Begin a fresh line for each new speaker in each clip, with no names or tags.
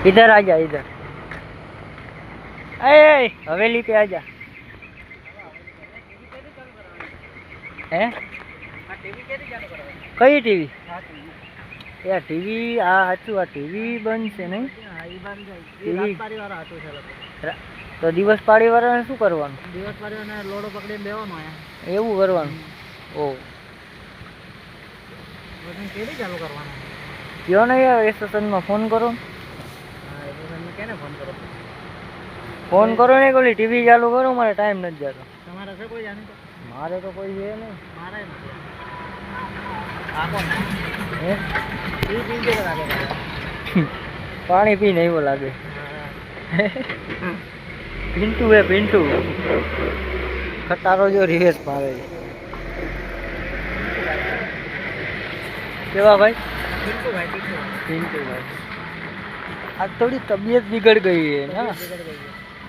इधर आ जा इधर। ए हवेली पे आ जा। है कई टीवी यार टीवी आ हाचू आ टीवी बंद છે નહીં તો દિવસ પાડી વાળાને શું કરવાનું? દિવસ પાડીને લોડો પકડીને બેવાનો એવું કરવાનું? ઓ કેવી ચાલુ કરવાનું? કયો ને યાર સ્ટેશનમાં ફોન કરો. કેને ફોન કરો? ફોન કરો ને કોલી ટીવી ચાલુ કરો મારે ટાઈમ નથી જતો. તમારે છે કોઈ જાણી? મારે તો કોઈ છે નહીં. મારે નથી. આ કોણ હે? ઈ પીને લાગે પાણી પીને એવું લાગે. પિન્ટુ હે પિન્ટુ ખટારો જો રિવેસ મારે કેવા ભાઈ? પિન્ટુ ભાઈ आज थोड़ी तबीयत बिगड़ गई है ना.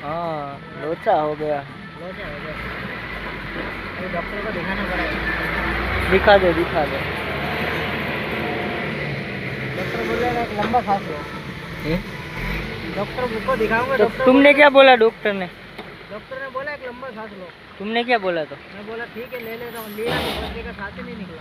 हाँ लोचा हो गया. डॉक्टर को दिखाना पड़ेगा. दिखा दे दिखा दे. डॉक्टर बोलेगा एक लंबा सांस लो. डॉक्टर को दिखाऊंगा. तो तुमने क्या बोला डॉक्टर ने? डॉक्टर ने बोला एक लंबा सांस लो. तुमने क्या बोला? तो मैं बोला ठीक है ले लेता हूँ. लिया तो बच्चे का सांस ही नहीं निकला.